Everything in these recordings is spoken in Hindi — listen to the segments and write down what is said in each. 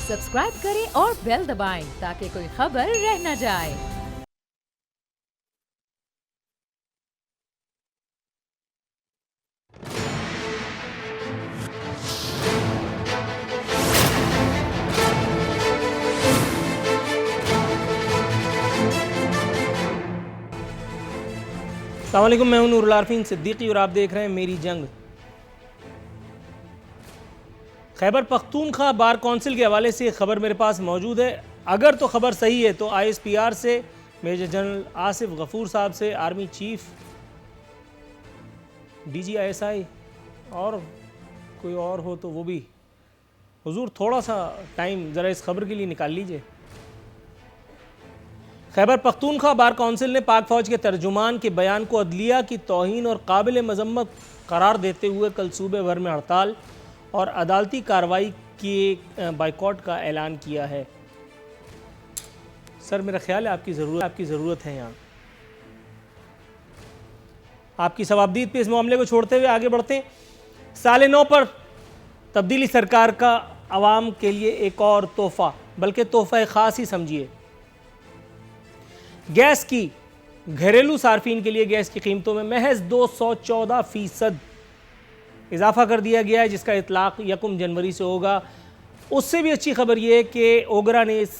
सब्सक्राइब करें और बेल दबाएं ताकि कोई खबर रह न जाए। अस्सलाम वालेकुम, मैं हूं नूरुल आरफीन सिद्दीकी और आप देख रहे हैं मेरी जंग। खैबर पख्तूनख्वा बार काउंसिल के हवाले से खबर मेरे पास मौजूद है। अगर तो खबर सही है तो ISPR से मेजर जनरल आसिफ गफूर साहब से, आर्मी चीफ, DG ISI और कोई और हो तो वो भी, हुजूर थोड़ा सा टाइम ज़रा इस खबर के लिए निकाल लीजिए। खैबर पख्तूनख्वा बार काउंसिल ने पाक फ़ौज के तर्जुमान के बयान को अदलिया की तौहीन और काबिल मजम्मत करार देते हुए कल सूबे भर में हड़ताल और अदालती कार्रवाई के बाइकॉट का ऐलान किया है। सर, मेरा ख्याल है आपकी ज़रूरत है यहाँ। आपकी सवाबदीद पे इस मामले को छोड़ते हुए आगे बढ़ते हैं। साल 9 पर तब्दीली सरकार का आवाम के लिए एक और तोहफ़ा, बल्कि तोहफ़ा ख़ास ही समझिए। गैस की घरेलू सार्फिन के लिए गैस की कीमतों में महज 214% इजाफा कर दिया गया है, जिसका इतलाक़ 1 जनवरी से होगा। उससे भी अच्छी खबर यह है कि ओगरा ने इस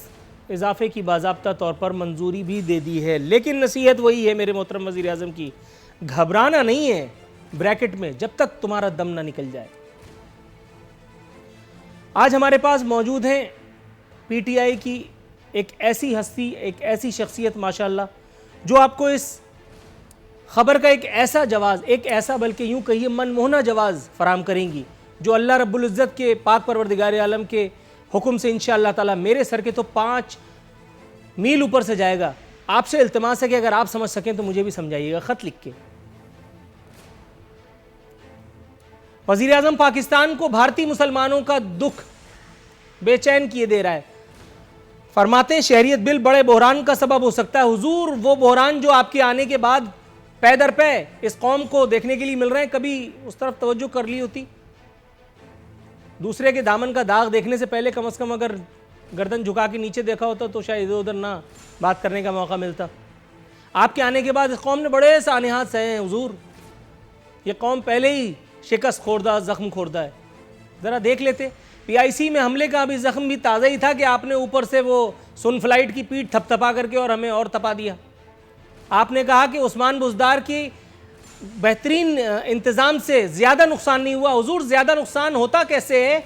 इजाफे की बाज़ाब्ता तौर पर मंजूरी भी दे दी है। लेकिन नसीहत वही है मेरे मोहतरम वज़ीर आज़म की, घबराना नहीं है, ब्रैकेट में, जब तक तुम्हारा दम ना निकल जाए। आज हमारे पास मौजूद हैं PTI की एक ऐसी हस्ती, एक ऐसी शख्सियत माशाअल्लाह, जो आपको इस ख़बर का एक ऐसा जवाज़, एक ऐसा बल्कि यूँ कहिए मनमोहना जवाज़ फ़राहम करेंगी, जो अल्लाह रब्बुल इज़्ज़त के पाक परवरदिगार आलम के हुक्म से इंशाअल्लाह ताला मेरे सर के तो 5 मील ऊपर से जाएगा। आपसे इल्तिमास है कि अगर आप समझ सकें तो मुझे भी समझाइएगा ख़त लिख के। वज़ीर आज़म पाकिस्तान को भारतीय मुसलमानों का दुख बेचैन किए दे रहा है। फरमाते हैं शहरियत बिल बड़े बहरान का सबब हो सकता है। हुजूर, वो बहरान जो आपके आने के बाद पै दर पै इस कौम को देखने के लिए मिल रहे हैं, कभी उस तरफ तवज्जो कर ली होती? दूसरे के दामन का दाग देखने से पहले कम से कम अगर गर्दन झुका के नीचे देखा होता तो शायद इधर उधर ना बात करने का मौका मिलता। आपके आने के बाद इस कौम ने बड़े सानिहात सहे हैं। हुजूर, ये कौम पहले ही शिकस्त खोरदा, ज़ख्म खोरदा है। ज़रा देख लेते, PIC में हमले का अभी ज़ख्म भी ताज़ा ही था कि आपने ऊपर से वो सुन फ्लाइट की पीठ थपथपा करके और हमें और तपा दिया। आपने कहा कि उस्मान बुज़दार की बेहतरीन इंतज़ाम से ज़्यादा नुकसान नहीं हुआ। हुजूर, ज़्यादा नुकसान होता कैसे है?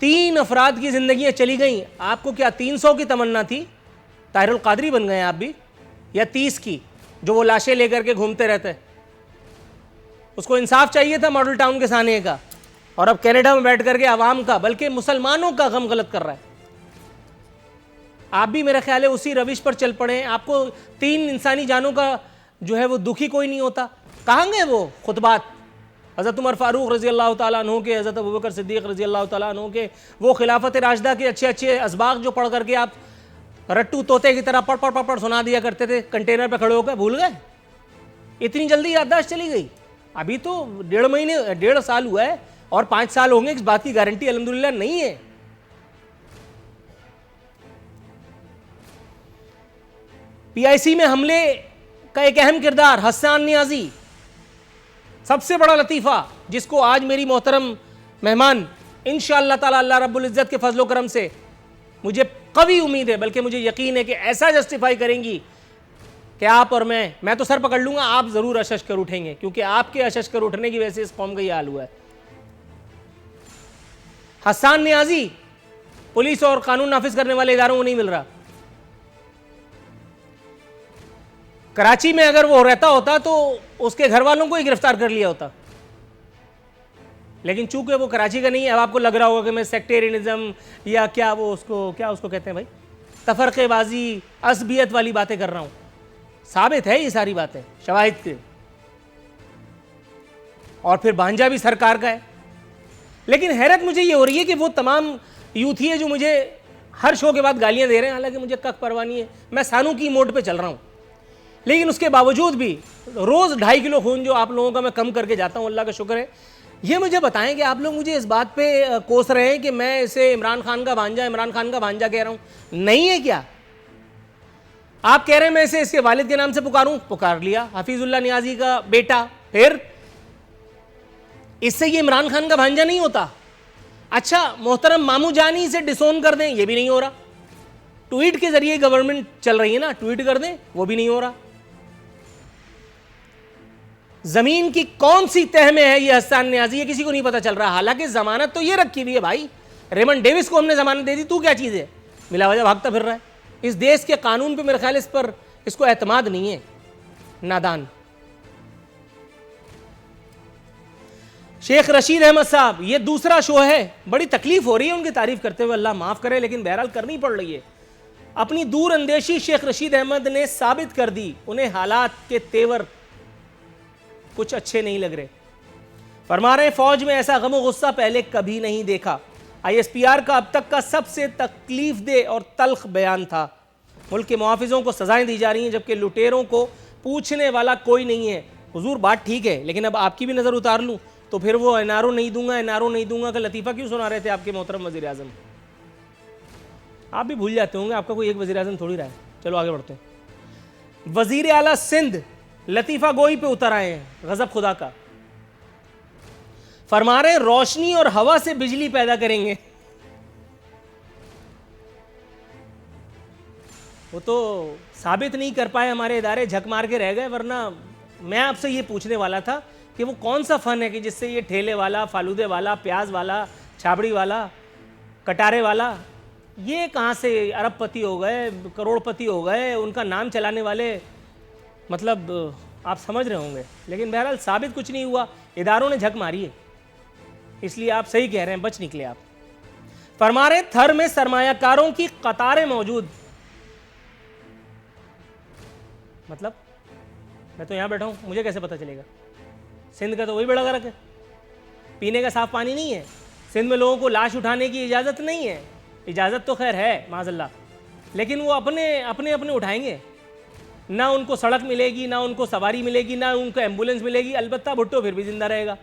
3 अफराद की ज़िंदगियाँ चली गई। आपको क्या 300 की तमन्ना थी? ताहिरुल क़ादरी बन गए आप भी? या 30 की, जो वो लाशें लेकर के घूमते रहते? उसको इंसाफ चाहिए था मॉडल टाउन के साने का, और अब कनाडा में बैठ करके आवाम का, बल्कि मुसलमानों का गम गलत कर रहा है। आप भी मेरा ख्याल है उसी रविश पर चल पड़े हैं। आपको 3 इंसानी जानों का जो है वो दुखी कोई नहीं होता। कहाँ गए वो खुतबात हज़रत उमर फ़ारूक रज़ी अल्लाह ताला अन्हु के, हज़रत अबू बकर सिद्दीक़ रज़ी अल्लाह ताला अन्हु के, वो खिलाफत राशिदा के अच्छे अच्छे असबाग जो पढ़ करके आप रट्टू तोते की तरह पढ़ पढ़ पढ़ पढ़ सुना दिया करते थे कंटेनर पर खड़े होकर? भूल गए? इतनी जल्दी याददाश्त चली गई? अभी तो 1.5 साल हुआ है और 5 साल होंगे, इस बात की गारंटी अल्हम्दुलिल्लाह नहीं है। PIC में हमले का एक अहम किरदार हसन नियाजी, सबसे बड़ा लतीफ़ा, जिसको आज मेरी मोहतरम मेहमान इंशाअल्लाह ताला अल्लाह रब्बुल इज़्ज़त के फजलो करम से मुझे कवी उम्मीद है, बल्कि मुझे यकीन है कि ऐसा जस्टिफाई करेंगी कि आप और मैं तो सर पकड़ लूंगा, आप ज़रूर अशश कर उठेंगे, क्योंकि आपके अशश कर उठने की वजह से इस कौम का ये हाल हुआ है। हसन नियाजी पुलिस और कानून नाफिज करने वाले इदारों को नहीं मिल रहा। कराची में अगर वो रहता होता तो उसके घर वालों को ही गिरफ्तार कर लिया होता, लेकिन चूंकि वो कराची का नहीं है। अब आपको लग रहा होगा कि मैं सेक्टेरियनिज्म या क्या उसको कहते हैं भाई, तफरक़ेबाजी, असबियत वाली बातें कर रहा हूं। साबित है ये सारी बातें शवाहिद के, और फिर भांजा भी सरकार का है। लेकिन हैरत मुझे ये हो रही है कि वो तमाम यूथी है जो मुझे हर शो के बाद गालियां दे रहे हैं, हालांकि मुझे कख परवाह नहीं है, मैं सानू की मोड पे चल रहा हूं। लेकिन उसके बावजूद भी रोज़ 2.5 किलो खून जो आप लोगों का मैं कम करके जाता हूं, अल्लाह का शुक्र है। ये मुझे बताएं कि आप लोग मुझे इस बात पे कोस रहे हैं कि मैं इसे इमरान खान का भांजा कह रहा हूं, नहीं है क्या? आप कह रहे हैं मैं इसे इसके वालिद के नाम से पुकारूं, पुकार लिया, हफीजुल्लाह नियाजी का बेटा, फिर इससे ये इमरान खान का भांजा नहीं होता। अच्छा, मोहतरम मामू जानी इसे डिसोन कर दें, ये भी नहीं हो रहा। ट्वीट के जरिए गवर्नमेंट चल रही है ना, ट्वीट कर दें, वो भी नहीं हो रहा। जमीन की कौन सी तह में है ये हसन नियाजी, ये किसी को नहीं पता चल रहा। हालांकि जमानत तो ये रखी हुई है भाई, रेमंड डेविस को हमने जमानत दे दी, तू क्या चीज है, मिला वजह भागता फिर रहा है। इस देश के कानून पे मेरे ख्याल इसको एतमाद नहीं है, नादान। शेख रशीद अहमद साहब, ये दूसरा शो है, बड़ी तकलीफ हो रही है उनकी तारीफ करते हुए, अल्लाह माफ करे, लेकिन बहरहाल करनी पड़ रही है। अपनी दूर अंदेशी शेख रशीद अहमद ने साबित कर दी, उन्हें हालात के तेवर कुछ अच्छे नहीं लग रहे। फरमा रहे फौज में ऐसा गमो गुस्सा पहले कभी नहीं देखा। ISPR का अब तक का सबसे तकलीफ दे और तल्ख बयान था। मुल्क के मुआफिजों को सजाएं दी जा रही हैं, जबकि लुटेरों को पूछने वाला कोई नहीं है। हुजूर बात ठीक है, लेकिन अब आपकी भी नज़र उतार लूँ तो फिर वो NRO नहीं दूंगा का लतीफ़ा क्यों सुना रहे थे आपके मोहतरम वज़ीर आज़म? आप भी भूल जाते होंगे, आपका कोई एक वज़ीर आज़म थोड़ी रहा है। चलो आगे बढ़ते हैं। वज़ीर आला सिंध लतीफ़ा गोई पे उतर आए हैं, गज़ब खुदा का। फरमा रहे रोशनी और हवा से बिजली पैदा करेंगे। वो तो साबित नहीं कर पाए हमारे इदारे, झक मार के रह गए। वरना मैं आपसे ये पूछने वाला था कि वो कौन सा फन है कि जिससे ये ठेले वाला, फालूदे वाला, प्याज वाला, छाबड़ी वाला, कटारे वाला, ये कहाँ से अरबपति हो गए, करोड़पति हो गए, उनका नाम चलाने वाले, मतलब आप समझ रहे होंगे। लेकिन बहरहाल साबित कुछ नहीं हुआ, इदारों ने झक मारी है, इसलिए आप सही कह रहे हैं, बच निकले आप। फरमा रहे थर में सरमायाकारों की कतारें मौजूद। मतलब मैं तो यहां बैठा हूं, मुझे कैसे पता चलेगा? सिंध का तो वही बड़ा गर्क है, पीने का साफ पानी नहीं है। सिंध में लोगों को लाश उठाने की इजाज़त नहीं है। इजाज़त तो खैर है माज़अल्लाह, लेकिन वो अपने उठाएंगे ना। उनको सड़क मिलेगी, ना उनको सवारी मिलेगी, ना उनको एम्बुलेंस मिलेगी। अलबत्ता भुट्टो फिर भी जिंदा रहेगा,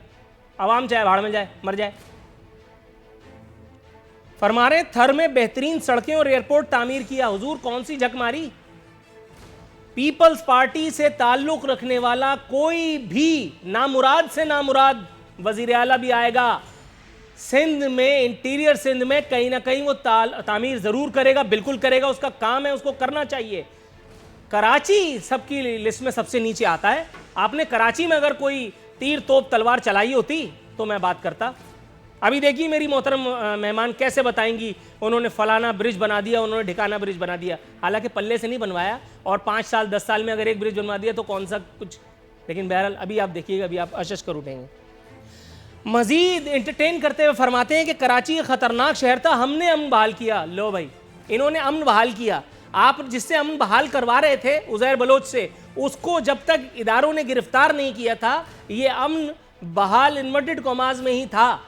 आवाम चाहे भाड़ में जाए, मर जाए। फरमा रहे थर में बेहतरीन सड़कें और एयरपोर्ट तामीर किया। हुजूर कौन सी झक मारी? पीपल्स पार्टी से ताल्लुक रखने वाला कोई भी नामुराद से नामुराद वजीर आला भी आएगा सिंध में, इंटीरियर सिंध में, कहीं ना कहीं वो तामीर जरूर करेगा, बिल्कुल करेगा, उसका काम है, उसको करना चाहिए। कराची सबकी लिस्ट में सबसे नीचे आता है। आपने कराची में अगर कोई तीर तोप तलवार चलाई होती तो मैं बात करता। अभी देखिए मेरी मोहतरम मेहमान कैसे बताएंगी, उन्होंने फलाना ब्रिज बना दिया, उन्होंने ढिकाना ब्रिज बना दिया। हालांकि पल्ले से नहीं बनवाया, और 5 साल 10 साल में अगर एक ब्रिज बनवा दिया तो कौन सा कुछ। लेकिन बहरहाल अभी आप देखिएगा, अभी आप अशश कर उठेंगे। मजीद एंटरटेन करते हुए फरमाते हैं कि कराची एक खतरनाक शहर था, हमने अमन बहाल किया। लो भाई, इन्होंने अमन बहाल किया। आप जिससे अमन बहाल करवा रहे थे उज़ैर बलोच से, उसको जब तक इदारों ने गिरफ्तार नहीं किया था, ये अमन बहाल इन्वर्टेड कॉमास में ही था।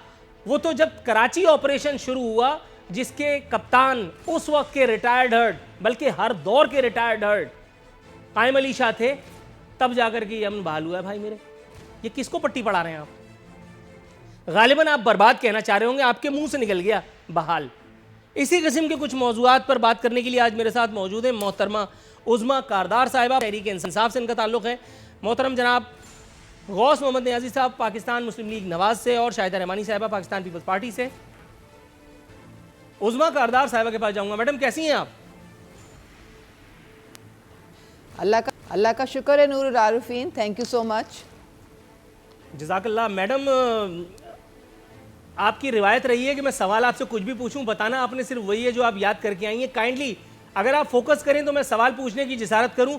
वो तो जब कराची ऑपरेशन शुरू हुआ, जिसके कप्तान उस वक्त के रिटायर्ड हर्ड, बल्कि हर दौर के रिटायर्ड हर्ड कायम अली शाह थे, तब जाकर के ये अमन बहाल हुआ है। भाई मेरे, ये किसको पट्टी पढ़ा रहे हैं आप? गालिबन आप बर्बाद कहना चाह रहे होंगे, आपके मुंह से निकल गया बहाल। इसी किस्म के कुछ मौजूआत पर बात करने के लिए आज मेरे साथ मौजूद है मोहतरमा उज़्मा कारदार साहिबा, तहरीक इंसाफ से इनका ताल्लुक़ है। मोहतरम जनाब गौस मोहम्मद नियाज़ी साहब पाकिस्तान मुस्लिम लीग नवाज से, और शाहिदा रहमानी साहिबा पाकिस्तान पीपल्स पार्टी से। उज़्मा कारदार साहिबा के पास जाऊंगा। मैडम कैसी हैं आप? अल्लाह का शुक्र है Noor Arifeen, thank you so much. जज़ाकल्लाह। मैडम आपकी रिवायत रही है कि मैं सवाल आपसे कुछ भी पूछूं, बताना आपने सिर्फ वही है जो आप याद करके आई हैं। काइंडली अगर आप फोकस करें तो मैं सवाल पूछने की जिसारत करूं।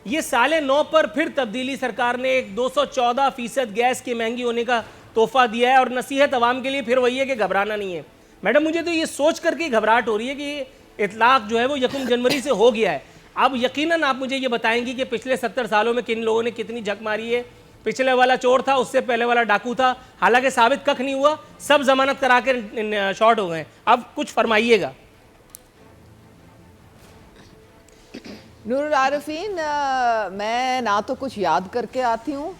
ये साले 9 पर फिर तब्दीली सरकार ने एक 214% गैस के महंगी होने का तोहफा दिया है, और नसीहत अवाम के लिए फिर वही है कि घबराना नहीं है। मैडम मुझे तो ये सोच करके घबराहट हो रही है कि इतलाक जो है वो 1 जनवरी से हो गया है। अब यकीनन आप मुझे ये बताएंगी कि पिछले 70 सालों में किन लोगों ने कितनी झक मारी है। पिछले वाला चोर था, उससे पहले वाला डाकू था, हालांकि साबित कख नहीं हुआ, सब जमानत करा के शॉर्ट हो गए। अब कुछ फरमाइएगा। नूर आरिफीन, मैं ना तो कुछ याद करके आती हूँ,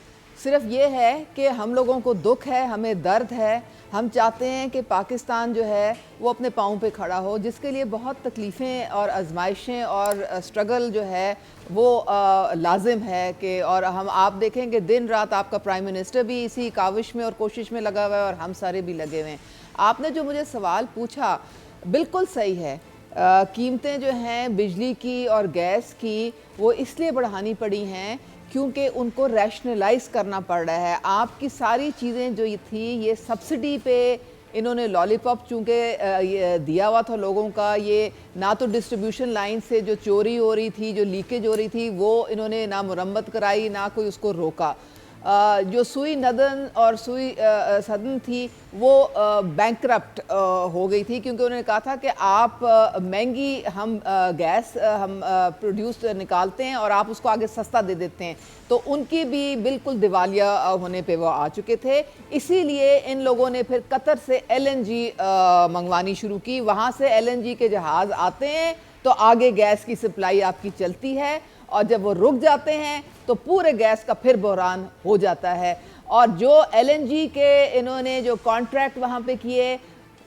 सिर्फ ये है कि हम लोगों को दुख है, हमें दर्द है, हम चाहते हैं कि पाकिस्तान जो है वो अपने पाँव पे खड़ा हो, जिसके लिए बहुत तकलीफ़ें और आजमाइशें और स्ट्रगल जो है वो लाजिम है कि, और हम आप देखेंगे दिन रात आपका प्राइम मिनिस्टर भी इसी काविश में और कोशिश में लगा हुआ है और हम सारे भी लगे हुए हैं। आपने जो मुझे सवाल पूछा बिल्कुल सही है। कीमतें जो हैं बिजली की और गैस की वो इसलिए बढ़ानी पड़ी हैं क्योंकि उनको रैशनलाइज करना पड़ रहा है। आपकी सारी चीज़ें जो थी ये सब्सिडी पे इन्होंने लॉलीपॉप चूँकि दिया हुआ था लोगों का, ये ना तो डिस्ट्रीब्यूशन लाइन से जो चोरी हो रही थी, जो लीकेज हो रही थी, वो इन्होंने ना मुरम्मत कराई ना कोई उसको रोका। जो सुई नदन और सुई सदन थी वो बैंकरप्ट हो गई थी क्योंकि उन्होंने कहा था कि आप महंगी हम गैस हम प्रोड्यूस निकालते हैं और आप उसको आगे सस्ता दे देते हैं, तो उनकी भी बिल्कुल दिवालिया होने पे वो आ चुके थे। इसीलिए इन लोगों ने फिर कतर से LNG मंगवानी शुरू की। वहाँ से LNG के जहाज़ आते हैं तो आगे गैस की सप्लाई आपकी चलती है, और जब वो रुक जाते हैं तो पूरे गैस का फिर बहरान हो जाता है। और जो LNG के इन्होंने जो कॉन्ट्रैक्ट वहाँ पे किए,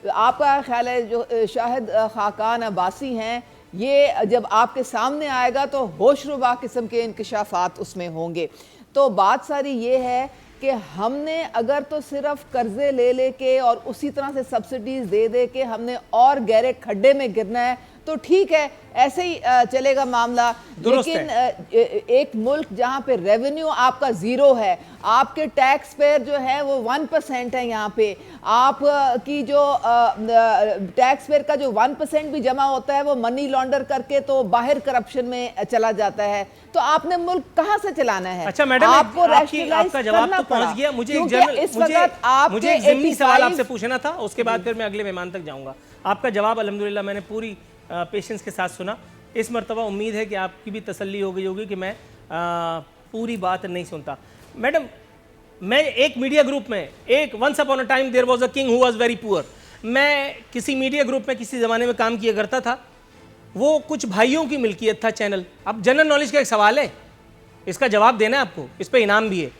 आपका ख्याल है जो शाहिद खाकान अब्बासी हैं, ये जब आपके सामने आएगा तो होशरुबा किस्म के इंकशाफात उसमें होंगे। तो बात सारी ये है कि हमने अगर तो सिर्फ कर्जे ले लेके और उसी तरह से सब्सिडीज दे दे के हमने और गहरे खड्डे में गिरना है तो ठीक है, ऐसे ही चलेगा मामला। लेकिन एक मुल्क जहाँ पे रेवेन्यू आपका ज़ीरो है, आपके टैक्स पेयर जो है वो 1% है, यहाँ पे आप की जो टैक्स पेयर का जो 1% भी जमा होता है वो मनी लॉन्डर करके तो बाहर करप्शन में चला जाता है। तो आपने मुल्क कहाँ से चलाना है? अच्छा मैडम, आपको आपका जवाब तो पहुंच गया। मुझे एक ज़मीनी सवाल आपसे पूछना था, उसके बाद फिर मैं अगले मेहमान तक जाऊंगा। आपका जवाब अल्हम्दुलिल्लाह मैंने पूरी पेशेंस के साथ सुना। इस मर्तबा उम्मीद है कि आपकी भी तसल्ली हो गई होगी कि मैं पूरी बात नहीं सुनता। मैडम, मैं एक मीडिया ग्रुप में once upon a time there was a king who was very poor, मैं किसी मीडिया ग्रुप में किसी ज़माने में काम किया करता था। वो कुछ भाइयों की मिल्कियत था चैनल। अब जनरल नॉलेज का एक सवाल है, इसका जवाब देना है आपको, इस पर इनाम भी है।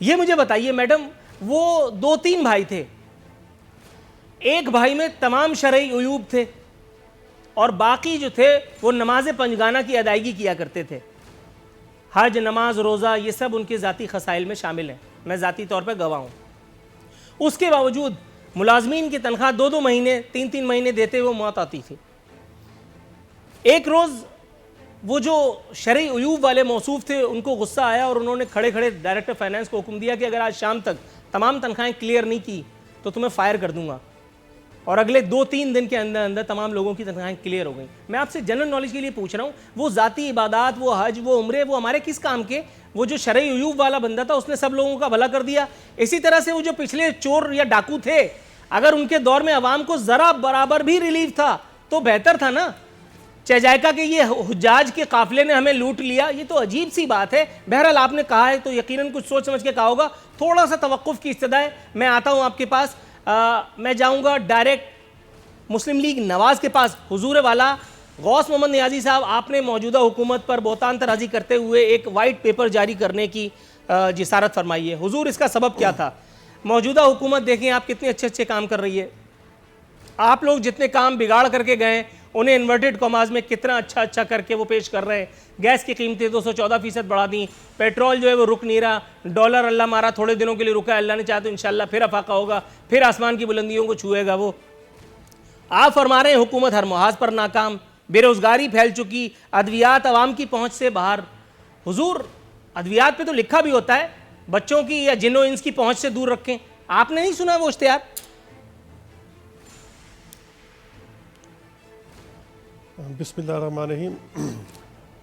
ये मुझे बताइए मैडम, वो 2-3 भाई थे, एक भाई में तमाम शरई उयूब थे और बाकी जो थे वो नमाज पंजगाना की अदायगी किया करते थे। हज, नमाज, रोज़ा, ये सब उनके ज़ाती खसाइल में शामिल हैं, मैं ज़ाती तौर पर गवाह हूँ। उसके बावजूद मुलाजमीन की तनख्वाह 2-2 महीने 3-3 महीने देते हुए मौत आती थी। एक रोज़ वो जो शरई उयूब वाले मौसूफ थे उनको गुस्सा आया और उन्होंने खड़े खड़े डायरेक्टर फाइनेंस को हुक्म दिया कि अगर आज शाम तक तमाम तनख्वाहें क्लियर नहीं की तो तुम्हें फायर कर दूंगा। और अगले 2-3 दिन के अंदर अंदर तमाम लोगों की तनख्वाहें क्लियर हो गई। मैं आपसे जनरल नॉलेज के लिए पूछ रहा हूँ, वो ज़ाती इबादत, वो हज, वो उम्रे, वो हमारे किस काम के? वो जो शरई उयूब वाला बंदा था उसने सब लोगों का भला कर दिया। इसी तरह से वो जो पिछले चोर या डाकू थे, अगर उनके दौर में अवाम को ज़रा बराबर भी रिलीफ था तो बेहतर था ना। चजायका के ये हुज्जाज के काफिले ने हमें लूट लिया, ये तो अजीब सी बात है। बहरहाल आपने कहा है तो यकीनन कुछ सोच समझ के कहा होगा। थोड़ा सा तवक्कुफ की इस्तदा है, मैं आता हूँ आपके पास। मैं जाऊँगा डायरेक्ट मुस्लिम लीग नवाज़ के पास। हुजूर वाला गौस मोहम्मद नियाजी साहब, आपने मौजूदा हुकूमत पर बोहतान तराजी करते हुए एक वाइट पेपर जारी करने की जिसारत फरमाई है। हुजूर, इसका सबब क्या था? मौजूदा हुकूमत देखें आप कितने अच्छे अच्छे काम कर रही है। आप लोग जितने काम बिगाड़ करके गए उन्हें इन्वर्टेड कॉमाज में कितना अच्छा करके वो पेश कर रहे हैं। गैस की कीमतें 214% बढ़ा दी, पेट्रोल जो है वो रुक नहीं रहा, डॉलर अल्लाह मारा थोड़े दिनों के लिए रुका है, अल्लाह ने चाहा तो इंशाल्लाह फिर अफाका होगा, फिर आसमान की बुलंदियों को छुएगा वो। आप फरमा रहे हैं हुकूमत हर मुहाज पर नाकाम, बेरोजगारी फैल चुकी, अद्वियात अवाम की पहुंच से बाहर। हुजूर, अद्वियात पे तो लिखा भी होता है बच्चों की या जिन्नो इंस की पहुंच से दूर रखें। आपने नहीं सुना वो इश्तिहार? बिस्मिल्लाहिर्रहमानिर्रहीम।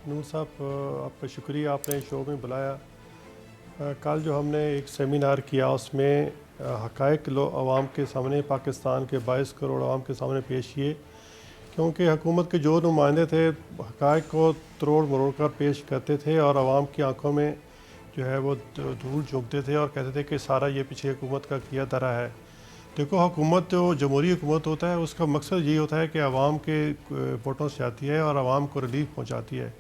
नूर साहब, आपका शुक्रिया, आपने शो में बुलाया। कल जो हमने एक सेमिनार किया उसमें हक़ाइक़ आवाम के सामने, पाकिस्तान के 22 करोड़ आवाम के सामने पेश किए, क्योंकि हुकूमत के जो नुमाइंदे थे हक़ाइक़ को तरोड़ मरोड़ कर पेश करते थे और आवाम की आंखों में जो है वो धूल झोंकते थे और कहते थे कि सारा ये पीछे हुकूमत का किया धरा है। देखो, हुकूमत जो जमहूरी हुकूमत होता है उसका मकसद ये होता है कि आवाम के वोटों से आती है और आवाम को रिलीफ पहुँचाती है,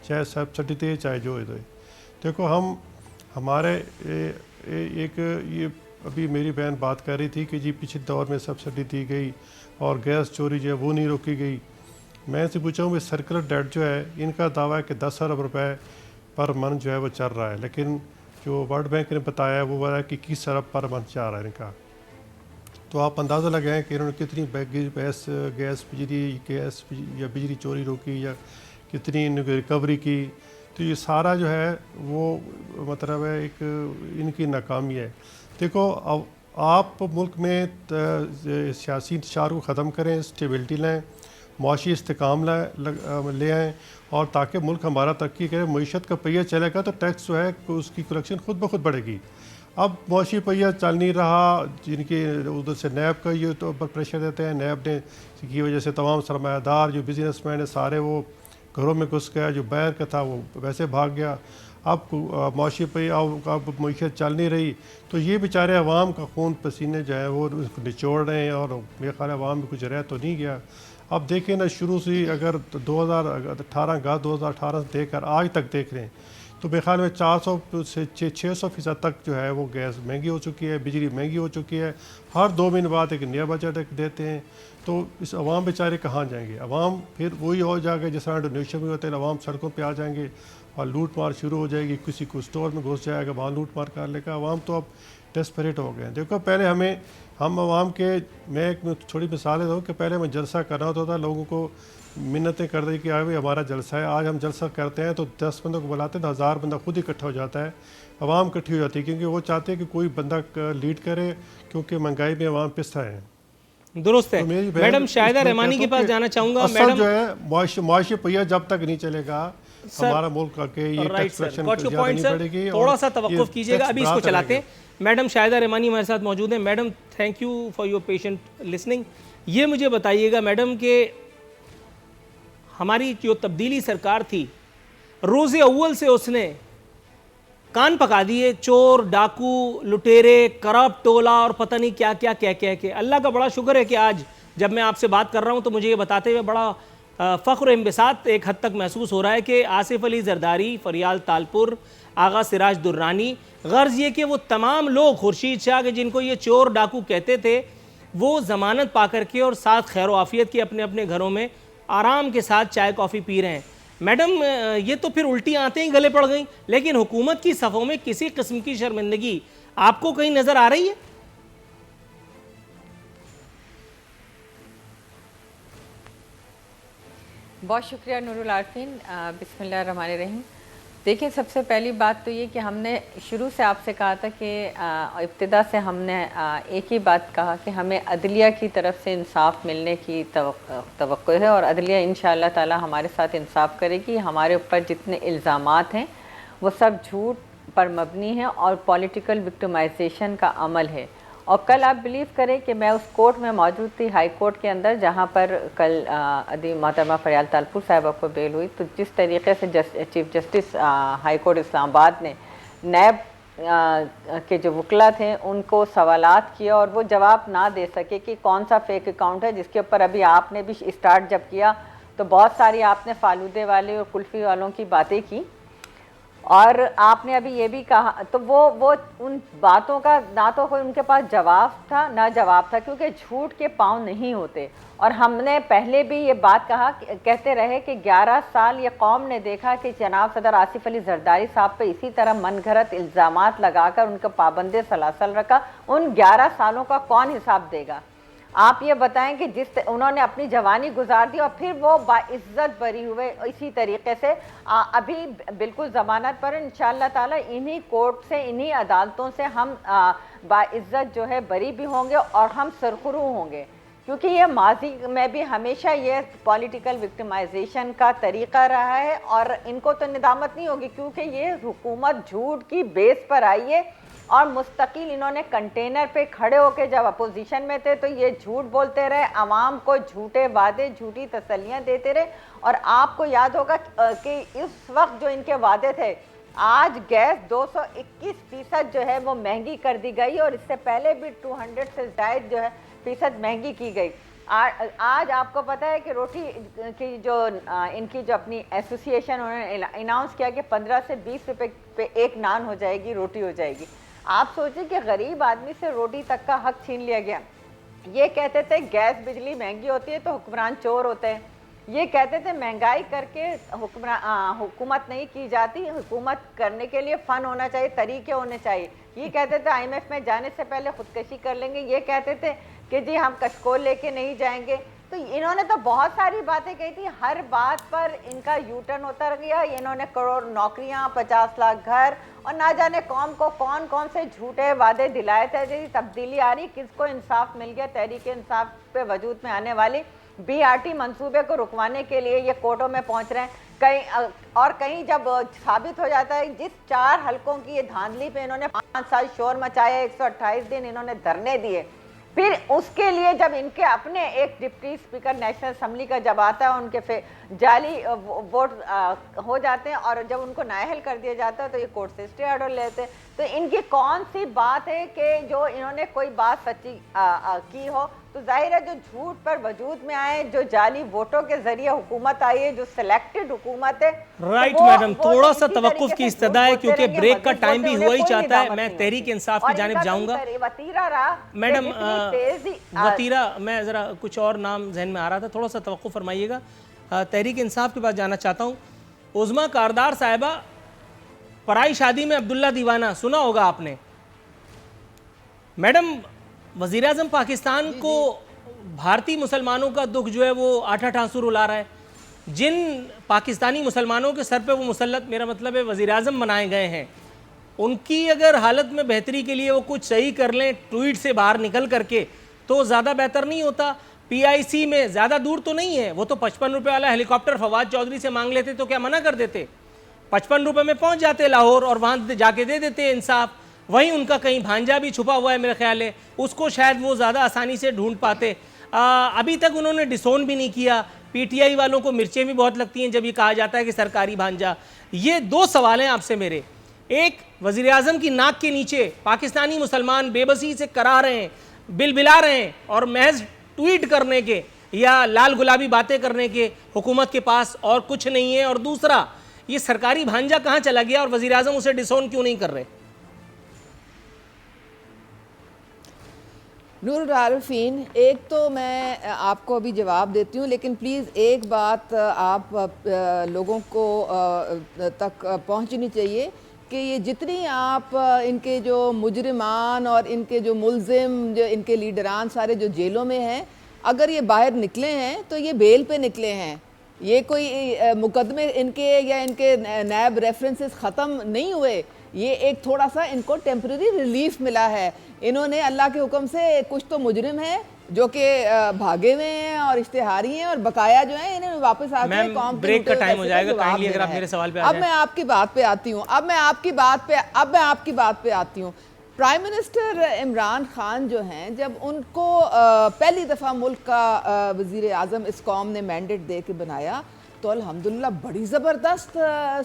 चाहे सब्सिडी दे चाहे जो दे। देखो, हम हमारे एक ये अभी मेरी बहन बात कर रही थी कि जी पिछले दौर में सब्सिडी दी गई और गैस चोरी जो है वो नहीं रोकी गई। मैं इनसे पूछा हूँ सर्कुलर डेट जो है इनका दावा है कि 10 अरब रुपए पर मंथ जो है वो चल रहा है, लेकिन जो वर्ल्ड बैंक ने बताया है वो बताया कि 21 अरब पर मंथ जा रहा है इनका। तो आप अंदाज़ा लगाएं कि इन्होंने कितनी गैस या बिजली चोरी रोकी या कितनी इनकी रिकवरी की। तो ये सारा जो है वो मतलब है एक इनकी नाकामी है। देखो अब आप मुल्क में सियासी इंतशार को ख़त्म करें, स्टेबिलिटी लाएँ, मुआशी इस्तेकाम ले आएँ और ताकि मुल्क हमारा तरक्की करे, मईशत का पहिया चलेगा तो टैक्स जो है उसकी कलेक्शन खुद ब खुद बढ़ेगी। अब मुआशी पहिया चल नहीं रहा, जिनकी उधर से नैब का ये तो प्रेशर देते हैं, नैब ने की वजह से तमाम सरमायादार जो बिजनेसमैन है सारे वो घरों में घुस गया, जो बाहर का था वो वैसे भाग गया। अब मुआशी पहिया अब मीशत चल नहीं रही तो ये बेचारे अवाम का खून पसीने जो है वो निचोड़ रहे हैं और मेरे ख्याल अवाम में कुछ रह तो नहीं गया। अब देखें ना, शुरू से अगर 2018 से देखकर आज तक देख रहे हैं तो मेरे ख्याल में 400 से 600% तक जो है वो गैस महंगी हो चुकी है, बिजली महंगी हो चुकी है। हर 2 महीने बाद एक नया बजट देते हैं। तो इस अवाम बेचारे कहाँ जाएंगे? अवाम फिर वही हो जाएगा जिस तरह डोनेशन में होते हैं, अवाम सड़कों पे आ जाएंगे और लूट मार शुरू हो जाएगी, किसी को स्टोर में घुस जाएगा, वहाँ लूट मार कर लेगा। अवाम तो अब डेस्परेट हो गए हैं। देखो पहले हम अवाम के, मैं एक छोटी मिसाल दूँ कि पहले हमें जलसा करना होता था, लोगों को मिन्नतें कर दी कि भाई हमारा जलसा है। आज हम जलसा करते हैं तो 10 बंदों को बुलाते हैं तो 1000 बंदा खुद इकट्ठा हो जाता है, अवाम इकट्ठी हो जाती है, क्योंकि वो चाहते हैं कि कोई बंदा लीड करे, क्योंकि महंगाई में अवाम पिसता है। दुरुस्त है। तो मैडम शाहिदा रहमानी के पास जाना चाहूँगा। मैडम जो है मुआशी पहिया जब तक नहीं चलेगा हमारा मुल्क का के ये टैक्स कलेक्शन नहीं पड़ेगी। थोड़ा सा तवक्कुफ कीजिएगा, अभी इसको चलाते हैं। मैडम शाहिदा रहमानी हमारे साथ मौजूद हैं। Madam thank you for your patient listening. ये मुझे बताइएगा मैडम कि हमारी जो तब्दीली सरकार थी, रोज़े अव्वल से उसने कान पका दिए चोर, डाकू, लुटेरे, करप्ट टोला और पता नहीं क्या क्या कह के। अल्लाह का बड़ा शुक्र है कि आज जब मैं आपसे बात कर रहा हूँ तो मुझे ये बताते हुए बड़ा फ़ख्र इंबिसात एक हद तक महसूस हो रहा है कि आसिफ अली जरदारी, फरियाल तालपुर, आगा सिराज दुर्रानी, गर्ज ये कि वो तमाम लोग, खुर्शीद शाह के जिनको ये चोर डाकू कहते थे, वो ज़मानत पा करके और साथ खैर आफियत के अपने अपने घरों में आराम के साथ चाय कॉफ़ी पी रहे हैं। मैडम ये तो फिर उल्टी आते ही गले पड़ गई, लेकिन हुकूमत की सफ़ों में किसी किस्म की शर्मिंदगी आपको कहीं नज़र आ रही है? बहुत शुक्रिया नूरुल आरफीन। बिस्मिल्लाहिर्रहमानिर्रहीम। देखिए, सबसे पहली बात तो ये कि हमने शुरू से आपसे कहा था कि इब्तिदा से हमने एक ही बात कहा कि हमें अदलिया की तरफ से इंसाफ मिलने की तवक्को है और अदलिया इंशाअल्लाह ताला हमारे साथ इंसाफ करेगी। हमारे ऊपर जितने इल्ज़ामात हैं वो सब झूठ पर मबनी हैं और पॉलिटिकल विक्टिमाइजेशन का अमल है। और कल आप बिलीव करें कि मैं उस कोर्ट में मौजूद थी, हाई कोर्ट के अंदर, जहाँ पर कल अदी मोहतरमा फरियाल तालपुर साहिबा को बेल हुई। तो जिस तरीके से chief justice high court Islamabad ने नैब के जो वकला थे उनको सवालात किया और वो जवाब ना दे सके कि कौन सा फेक अकाउंट है, जिसके ऊपर अभी आपने भी स्टार्ट जब किया तो बहुत सारी आपने फालूदे वाले और कुल्फ़ी वालों की बातें की और आपने अभी ये भी कहा। तो वो उन बातों का ना तो कोई उनके पास जवाब था ना जवाब था, क्योंकि झूठ के पाँव नहीं होते। और हमने पहले भी ये बात कहते रहे कि 11 साल ये कौम ने देखा कि जनाब सदर आसिफ अली जरदारी साहब पे इसी तरह मनगढ़ंत इल्ज़ामात लगाकर उनका पाबंदे सलासल रखा। उन 11 सालों का कौन हिसाब देगा? आप ये बताएं कि जिस उन्होंने अपनी जवानी गुजार दी और फिर वो बाइज्जत बरी हुए इसी तरीके से अभी बिल्कुल ज़मानत पर। इंशाअल्लाह ताला इन्हीं कोर्ट से, इन्हीं अदालतों से हम बाइज्जत जो है बरी भी होंगे और हम सरखुरू होंगे, क्योंकि ये माजी में भी हमेशा ये पॉलिटिकल विक्टिमाइजेशन का तरीका रहा है और इनको तो निदामत नहीं होगी, क्योंकि ये हुकूमत झूठ की बेस पर आई है और मुस्तकिल इन्होंने कंटेनर पे खड़े होकर जब अपोजिशन में थे तो ये झूठ बोलते रहे, आवाम को झूठे वादे, झूठी तसल्लियाँ देते रहे। और आपको याद होगा कि इस वक्त जो इनके वादे थे, आज गैस 221% जो है वो महंगी कर दी गई और इससे पहले भी 200 से ज़ायद जो है फीसद महंगी की गई। आज आपको पता है कि रोटी की जो इनकी जो अपनी एसोसिएशन उन्होंने अनाउंस किया कि 15 से 20 रुपए पे एक नान हो जाएगी, रोटी हो जाएगी। आप सोचिए कि गरीब आदमी से रोटी तक का हक छीन लिया गया। ये कहते थे गैस बिजली महंगी होती है तो हुक्मरान चोर होते हैं। ये कहते थे महंगाई करके हुकूमत नहीं की जाती, हुकूमत करने के लिए फन होना चाहिए, तरीके होने चाहिए। ये कहते थे IMF में जाने से पहले खुदकशी कर लेंगे। ये कहते थे कि जी हम कशकोल लेके नहीं जाएंगे। तो इन्होंने तो बहुत सारी बातें कही थी, हर बात पर इनका यू टर्न होता रह गया। इन्होंने करोड़ नौकरियां, 50 लाख घर और ना जाने कौम को कौन कौन से झूठे वादे दिलाए थे। जी तब्दीली आ रही, किसको इंसाफ मिल गया? तहरीक इंसाफ पे वजूद में आने वाली BRT मंसूबे को रुकवाने के लिए ये कोर्टों में पहुंच रहे हैं। कहीं जब साबित हो जाता है, जिस 4 हलकों की ये धांधली पे इन्होंने 5 साल शोर मचाया, 128 दिन इन्होंने धरने दिए, फिर उसके लिए जब इनके अपने एक डिप्टी स्पीकर नेशनल असेंबली का जब आता है, उनके जाली वोट हो जाते हैं और जब उनको नाअहल कर दिया जाता है तो ये कोर्ट से स्टे ऑर्डर लेते हैं। तो इनकी कौन सी बात है कि जो इन्होंने कोई बात सच्ची की हो? तो जाहिर है जो झूठ पर वजूद में आए, जो जाली वोटों के जरिए हुकूमत आई है, जो सिलेक्टेड हुकूमत है। राइट मैडम, थोड़ा सा तवक्कुफ की इस्तदा है क्योंकि ब्रेक का टाइम भी हुआ ही चाहता है। मैं तहरीक इंसाफ की जानिब जाऊंगा। वतीरा रहा मैडम वतीरा, मैं जरा कुछ और नाम जहन में आ रहा था, थोड़ा सा तवक्कुफ फरमाइएगा। तहरीक इंसाफ के पास जाना चाहता हूँ। उज़मा कारदार साहिबा, पराई शादी में अब्दुल्ला दीवाना सुना होगा आपने। मैडम, वज़ीर आज़म पाकिस्तान को भारतीय मुसलमानों का दुख जो है वो आठ आंसू रुला रहा है। जिन पाकिस्तानी मुसलमानों के सर पे वो मुसल्लत, मेरा मतलब है वज़ीर आज़म बनाए गए हैं, उनकी अगर हालत में बेहतरी के लिए वो कुछ सही कर लें ट्वीट से बाहर निकल करके, तो ज़्यादा बेहतर नहीं होता? PIC में ज़्यादा दूर तो नहीं है, वो तो 55 रुपये वाला हेलीकॉप्टर फवाद चौधरी से मांग लेते तो क्या मना कर देते? 55 रुपये में पहुँच जाते लाहौर और वहाँ जाके दे देते इंसाफ। वहीं उनका कहीं भांजा भी छुपा हुआ है मेरे ख्याल है, उसको शायद वो ज़्यादा आसानी से ढूंढ पाते। अभी तक उन्होंने डिसोन भी नहीं किया। PTI वालों को मिर्चें भी बहुत लगती हैं जब ये कहा जाता है कि सरकारी भांजा। ये 2 सवाल हैं आपसे मेरे। एक, वज़ीर आज़म की नाक के नीचे पाकिस्तानी मुसलमान बेबसी से करा रहे हैं, बिलबिला रहे हैं, और महज ट्वीट करने के या लाल गुलाबी बातें करने के हुकूमत के पास और कुछ नहीं है। और दूसरा, ये सरकारी भांजा कहाँ चला गया और वज़ीर आज़म उसे डिसोन क्यों नहीं कर रहे? नूरुल आरिफीन, एक तो मैं आपको अभी जवाब देती हूँ, लेकिन प्लीज़ एक बात आप लोगों को तक पहुँचनी चाहिए कि ये जितनी आप इनके जो मुजरिमान और इनके जो मुल्जिम, जो इनके लीडरान सारे जो जेलों में हैं, अगर ये बाहर निकले हैं तो ये बेल पे निकले हैं। ये कोई मुकदमे इनके या इनके नैब रेफरेंसेस ख़त्म नहीं हुए। ये एक थोड़ा सा इनको टेम्परेरी रिलीफ मिला है। इन्होंने अल्लाह के हुक्म से, कुछ तो मुजरिम हैं जो कि भागे हुए हैं और इश्तिहारी हैं, और बकाया जो है इन्हें वापस आके कौम ब्रेक का टाइम हो जाएगा, काइंडली अगर आप मेरे सवाल पे आ जाएं। अब मैं आपकी बात पे आती हूँ। प्राइम मिनिस्टर इमरान खान जो हैं, जब उनको पहली दफ़ा मुल्क का वज़ीर आज़म इस कौम ने मैंडेट दे के बनाया तो अल्हम्दुलिल्लाह बड़ी ज़बरदस्त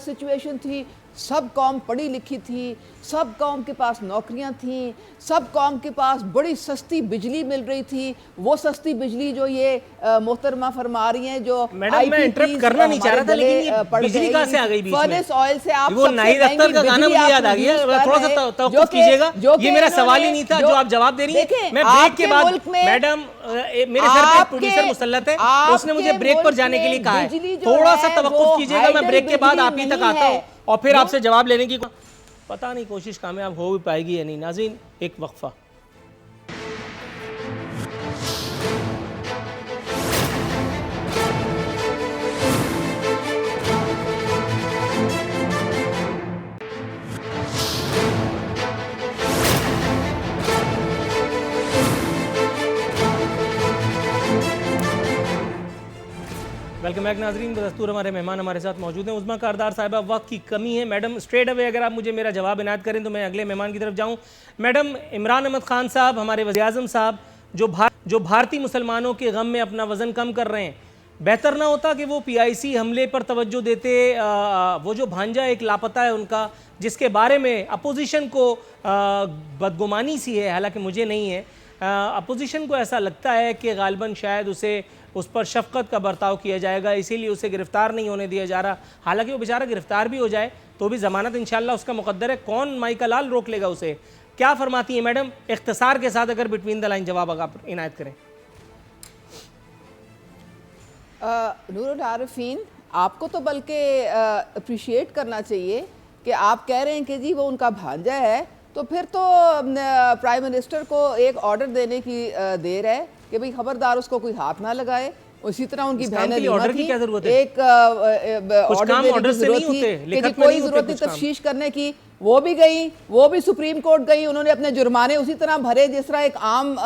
सिचुएशन थी। सब कौम पढ़ी लिखी थी, सब कौम के पास नौकरियां थीं, सब कौम के पास बड़ी सस्ती बिजली मिल रही थी। वो सस्ती बिजली जो ये मोहतरमा फरमा रही हैं, जो मैडम मैं इंटरप्ट करना नहीं चाह रहा था, लेकिन ये बिजली कहाँ से आ गई बीच में? फर्नेस ऑयल से आप वो नाहिद अख्तर का गाना मुझे याद आ गया। थोड़ा सा तवक्कुफ कीजिएगा, ये मेरा सवाल ही नहीं था जो आप जवाब दे रही हैं। मैं ब्रेक के बाद, मैडम मेरे सर पे प्रोड्यूसर मुसल्लत है, उसने मुझे ब्रेक पर जाने के लिए कहा है। थोड़ा सा तवक्कुफ कीजिएगा, मैं ब्रेक के बाद आप ही तक आता हूँ और फिर आपसे जवाब लेने की पता नहीं कोशिश कामयाब हो भी पाएगी या नहीं। नाज़रीन, एक वक्फा। वेलकम बैक नाजरीन। बदस्तूर हमारे मेहमान हमारे साथ मौजूद हैं। उज़मा कारदार साहिबा, वक्त की कमी है मैडम, स्ट्रेट अवे अगर आप मुझे मेरा जवाब इनायत करें तो मैं अगले मेहमान की तरफ जाऊं। मैडम, इमरान अहमद खान साहब, हमारे वज़ीर आज़म साहब, जो भारतीय मुसलमानों के गम में अपना वज़न कम कर रहे हैं, बेहतर ना होता कि वो PIC हमले पर तवज्जो देते? वो जो भांजा एक लापता है उनका, जिसके बारे में अपोजिशन को बदगुमानी सी है, हालांकि मुझे नहीं है, अपोजिशन को ऐसा लगता है कि गालिबन शायद उस पर शफकत का बर्ताव किया जाएगा, इसीलिए उसे गिरफ्तार नहीं होने दिया जा रहा। हालांकि वो बेचारा गिरफ्तार भी हो जाए तो भी ज़मानत इंशाल्लाह उसका मुकद्दर है, कौन माइका लाल रोक लेगा उसे। क्या फरमाती हैं मैडम, इख्तिसार के साथ अगर बिटवीन द लाइन जवाब अगर आप इनायत करें। नूरुल आरिफीन, आपको तो बल्कि अप्रिशिएट करना चाहिए कि आप कह रहे हैं कि जी वो उनका भांजा है, तो फिर तो प्राइम मिनिस्टर को एक ऑर्डर देने की देर है कि भाई खबरदार उसको कोई हाथ ना लगाए। उसी तरह उनकी बहनें ऑर्डर की क्या जरूरत है? एक ऑर्डर देने की जरूरत थी कि कोई जरूरत नहीं तफ्तीश करने की। वो भी गई, वो भी सुप्रीम कोर्ट गई, उन्होंने अपने जुर्माने उसी तरह भरे जिस तरह एक आम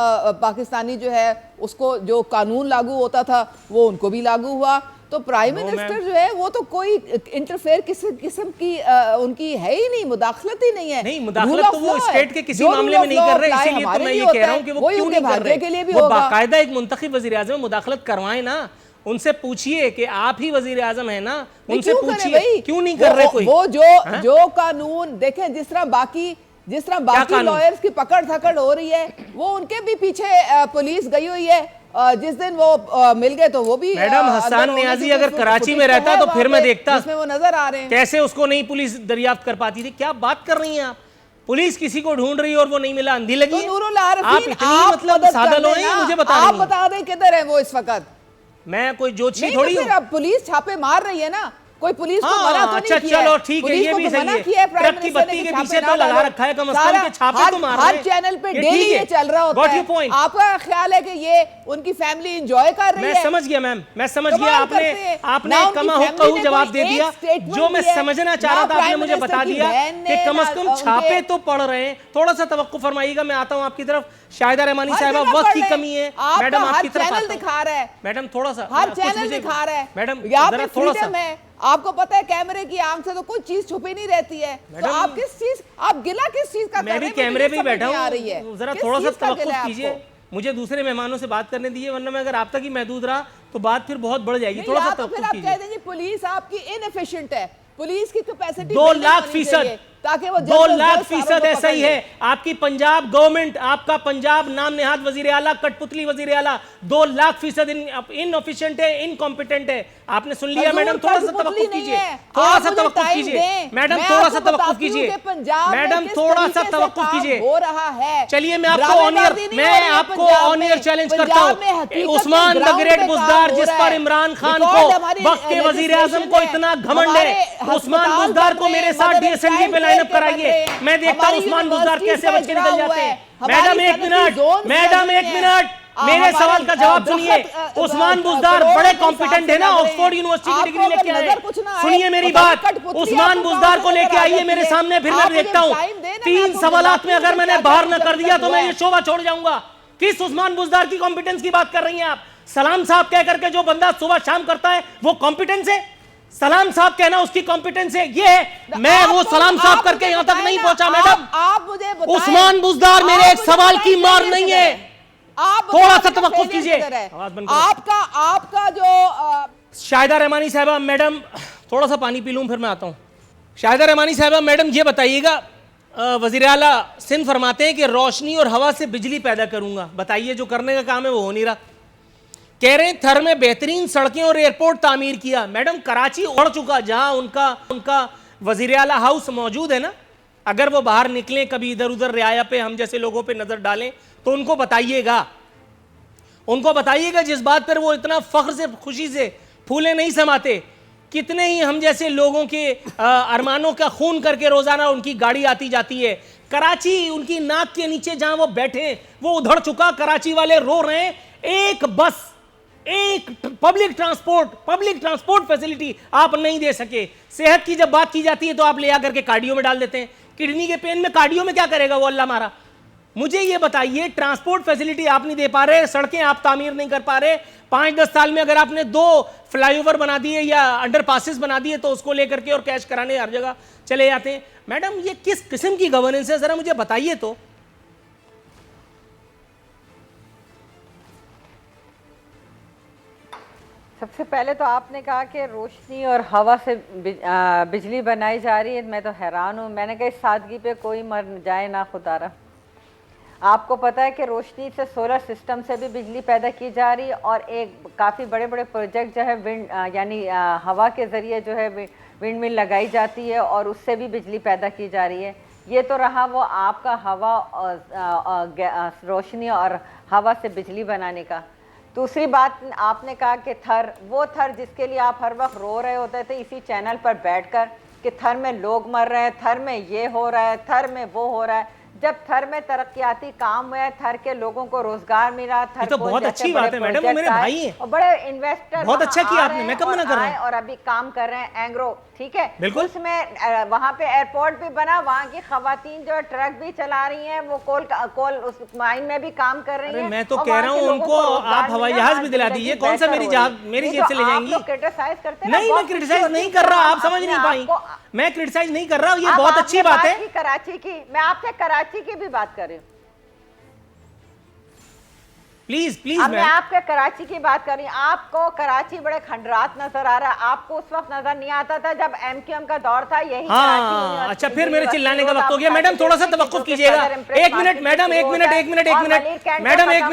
पाकिस्तानी जो है उसको जो कानून लागू होता था वो उनको भी लागू हुआ। तो प्राइम मिनिस्टर जो है वो तो कोई इंटरफेयर किसी किस्म की उनकी है ही नहीं, मुदाखलत ही नहीं है। नहीं, मुदाखलत तो वो स्टेट के किसी मामले में नहीं कर रहे, इसीलिए तो मैं ये कह रहा हूं कि वो क्यों नहीं कर रहे। के लिए भी वो होगा। बाकायदा एक मुंतखब वज़ीर आज़म मुदाखलत करवाएं ना, उनसे पूछिए कि आप ही वज़ीर आज़म है ना, उनसे पूछिए क्यों नहीं कर रहे कोई। वो जो कानून देखें, जिस तरह बाकी लॉयर्स की पकड़ धकड़ हो रही है, वो उनके भी पीछे पुलिस गई हुई है। जिस दिन वो मिल गए तो वो भी मैडम हसन नियाजी अगर कराची में रहता तो फिर मैं देखता जिसमें वो नजर आ रहे हैं। कैसे उसको नहीं पुलिस दरियाफ्त कर पाती थी। क्या बात कर रही हैं आप, पुलिस किसी को ढूंढ रही है और वो नहीं मिला, अंधी लगी है। नूरुल आरिफीन, आप इतनी मतलब सादा लोग हैं, मुझे बता रही हैं। आप बता दें किधर है वो इस वक्त। मैं कोई जोशी नहीं, थोड़ी तो हूँ। फिर अब पुलिस छापे मार रही है ना, कोई पुलिस को मना तो अच्छा नहीं किया चलो ठीक है, ये भी सही है। ट्रक की बत्ती के पीछे तो लगा रखा है, कम से कम के छापे तो मार रहे हैं। हर चैनल पे डेली ये चल रहा होता है। आपका ख्याल है कि ये उनकी फैमिली एंजॉय कर रही है? मैं समझ गया मैम, मैं समझ गया। आपने कमा हो कहूँ जवाब दे दिया। जो मैं समझना चाह रहा था आपने मुझे बता दिया कि कम से कम छापे तो पड़ रहे हैं। थोड़ा सा तवक्कुफ फरमाइएगा, मैं आता हूँ आपकी तरफ। शाहिदा रहमानी साहिबा, वक्त की कमी है मैडम, आपकी तरफ चैनल दिखा रहा है मैडम, थोड़ा सा हर चैनल दिखा रहा है मैडम, जरा थोड़ा सा है। आपको पता है कैमरे की आंख से तो कोई चीज छुपी नहीं रहती है। तो आप गिला किस चीज का कर रहे हैं? मैं भी कैमरे पे बैठा हूँ, जरा थोड़ा सा तवक्कुफ कीजिए। मुझे दूसरे मेहमानों से बात करने दीजिए, वरना मैं अगर आप तक ही महदूद रहा तो बात फिर बहुत बढ़ जाएगी। थोड़ा सा तवक्कुफ कीजिए। आप कह देंगे पुलिस आपकी इनएफिशिएंट है, पुलिस की कैपेसिटी 2 लाख फीसद, ताकि वो 2 लाख फीसद ऐसा ही है। आपकी पंजाब गवर्नमेंट, आपका पंजाब नाम नेहाद वजीर आला, कठपुतली वजीर आला 2 लाख फीसद इनऑफिशिएंट है, इनकॉम्पिटेंट है। आपने सुन लिया मैडम, थोड़ा सा तवक्कुफ कीजिए, थोड़ा सा तवक्कुफ कीजिए मैडम, थोड़ा सा तवक्कुफ कीजिए मैडम, थोड़ा सा तवक्कुफ कीजिए। हो रहा है, चलिए मैं आपको ऑनियर चैलेंज करता हूँ। उस्मान द ग्रेट बुज़दार, जिस पर इमरान खान को वक्त के वजीर आजम को इतना घमंड है, उस्मान बुज़दार को मेरे साथ डीएसएलवी पे लाइनअप कराइए। मैं देखता हूँ उस्मान बुज़दार कैसे बच के निकल जाते हैं। मैडम एक मिनट, मेरे सवाल का जवाब सुनिए। उस्मान बुज़दार बड़े कॉम्पिटेंट है ना, ऑक्सफोर्ड यूनिवर्सिटी की डिग्री लेके आए। सुनिए मेरी बात, उस्मान बुज़दार को लेके आइए मेरे सामने, फिर मैं देखता हूँ 3 सवालात में अगर मैंने बाहर न कर दिया तो मैं ये शोभा छोड़ जाऊंगा। किस उस्मान बुज़दार की कॉम्पिटेंस की बात कर रही हैं आप? सलाम साहब कह करके जो बंदा सुबह शाम करता है वो कॉम्पिटेंस है? सलाम साहब कहना उसकी कॉम्पिटेंस है? ये है। मैं वो सलाम साहब करके यहां तक नहीं पहुंचा मैडम। आप मुझे बताएं, उस्मान बुज़दार मेरे एक सवाल की मार नहीं है। आप थोड़ा सा तवक्कुफ कीजिए। आपका जो शाहिदा रहमानी साहबा मैडम, थोड़ा सा पानी पी लूं फिर मैं आता हूं। शाहिदा रहमानी साहबा मैडम, ये बताइएगा, वज़ीर आला सिंध फरमाते हैं कि रोशनी और हवा से बिजली पैदा करूंगा। बताइए जो करने का काम है वो हो नहीं रहा। कह रहे हैं थर में बेहतरीन सड़कें और एयरपोर्ट तामीर किया। मैडम कराची उड़ चुका, जहां उनका वज़ीर आला हाउस मौजूद है ना, अगर वो बाहर निकलें कभी इधर उधर रियाया पे हम जैसे लोगों पे नजर डालें तो उनको बताइएगा जिस बात पर वो इतना फख्र से खुशी से फूले नहीं समाते। कितने ही हम जैसे लोगों के अरमानों का खून करके रोजाना उनकी गाड़ी आती जाती है। कराची उनकी नाक के नीचे जहां वो बैठे वो उधड़ चुका। कराची वाले रो रहे हैं। एक बस, एक पब्लिक ट्रांसपोर्ट फैसिलिटी आप नहीं दे सके। सेहत की जब बात की जाती है तो आप ले आकर के कार्डियो में डाल देते हैं। किडनी के पेन में कार्डियो में क्या करेगा वो, अल्लाह मारा। मुझे ये बताइए, ट्रांसपोर्ट फैसिलिटी आप नहीं दे पा रहे, सड़कें आप तामीर नहीं कर पा रहे। 5-10 साल में अगर आपने 2 फ्लाईओवर बना दिए या अंडरपासेस बना दिए तो उसको लेकर के और कैश कराने हर जगह चले जाते हैं। मैडम ये किस किस्म की गवर्नेंस है, जरा मुझे बताइए तो। सबसे पहले तो आपने कहा कि रोशनी और हवा से बिजली बनाई जा रही है। मैं तो हैरान हूँ। मैंने कहा इस सादगी पे कोई मर जाए ना खुदारा। आपको पता है कि रोशनी से सोलर सिस्टम से भी बिजली पैदा की जा रही है और एक काफ़ी बड़े बड़े प्रोजेक्ट जो है विंड यानी हवा के ज़रिए जो है विंड मिल लगाई जाती है और उससे भी बिजली पैदा की जा रही है। ये तो रहा वो आपका हवा और रोशनी और हवा से बिजली बनाने का। दूसरी बात आपने कहा कि वो थर जिसके लिए आप हर वक्त रो रहे होते थे इसी चैनल पर बैठकर कि थर में लोग मर रहे हैं, थर में ये हो रहा है, थर में वो हो रहा है। जब थर में तरक्याती काम हुआ है, थर के लोगों को रोजगार मिला, थर तो बहुत अच्छी बात है मैडम, वो मेरे भाई हैं और बड़े इन्वेस्टर बहुत अच्छा किया आपने, मैं कब मना कर रहा हूं। और अभी काम कर रहे हैं एंग्रो, ठीक है, बिल्कुल। उसमें वहाँ पे एयरपोर्ट भी बना, वहाँ की खवातीन जो ट्रक भी चला रही हैं, वो कोल उस माइन में भी काम कर रही हैं। मैं तो कह रहा हूँ उनको आप हवाई जहाज भी दिला दीजिए, कौन सा मेरी जेब से ले जाएंगी। क्रिटिसाइज करते हैं नहीं, मैं क्रिटिसाइज नहीं कर रहा, आप समझ नहीं पाई, मैं क्रिटिसाइज नहीं कर रहा, ये बहुत अच्छी बात है। कराची की, मैं आपसे कराची की भी बात कर रही हूँ। प्लीज प्लीज मैं आपके कराची की बात कर रही हूँ। आपको कराची बड़े खंडरात नजर आ रहा है, आपको उस वक्त नजर नहीं आता था जब एमक्यूएम का दौर था। यही हाँ, अच्छा फिर मेरे चिल्लाने का वक्त हो गया। मैडम थोड़ा सा तवक्कुफ कीजिएगा, एक मिनट मैडम, एक मिनट मैडम, एक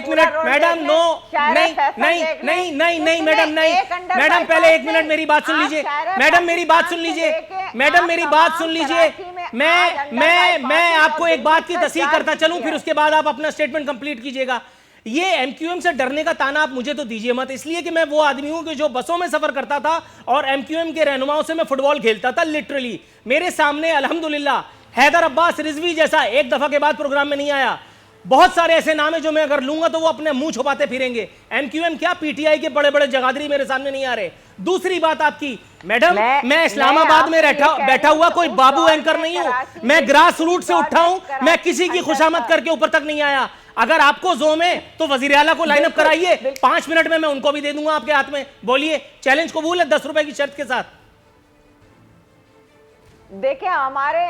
मिनट मैडम, नो, नहीं नहीं नहीं नहीं नहीं मैडम, नहीं मैडम, पहले एक मिनट मेरी बात सुन लीजिए मैडम, मेरी बात सुन लीजिए मैडम, मेरी बात सुन लीजिए। मैं आपको एक बात की तस्दीक करता चलूं, फिर उसके बाद आप अपना स्टेटमेंट कंप्लीट कीजिएगा। ये एमक्यूएम से डरने का ताना आप मुझे तो दीजिए मत, इसलिए कि मैं वो आदमी हूं कि जो बसों में सफर करता था और एमक्यूएम के रहनुमाओं से मैं फुटबॉल खेलता था। लिटरली मेरे सामने अल्हम्दुलिल्लाह हैदर अब्बास रिजवी जैसा एक दफा के बाद प्रोग्राम में नहीं आया। बहुत सारे ऐसे नाम है जो मैं अगर लूंगा तो वो अपने मुंह छुपाते फिरेंगे। एमक्यूएम क्या, पीटीआई के बड़े बड़े जगादरी मेरे सामने नहीं आ रहे। दूसरी बात आपकी मैडम, मैं इस्लामाबाद में बैठा हुआ कोई बाबू एंकर नहीं हूं, मैं ग्रास रूट से उठा हूं, मैं किसी की खुशामद करके ऊपर तक नहीं आया। अगर आपको जोम है तो वजीर आला को लाइन अप कराइए, 5 मिनट में मैं उनको भी दे दूंगा आपके हाथ में। बोलिए, चैलेंज कबूल है 10 रुपए की शर्त के साथ। देखिए हमारे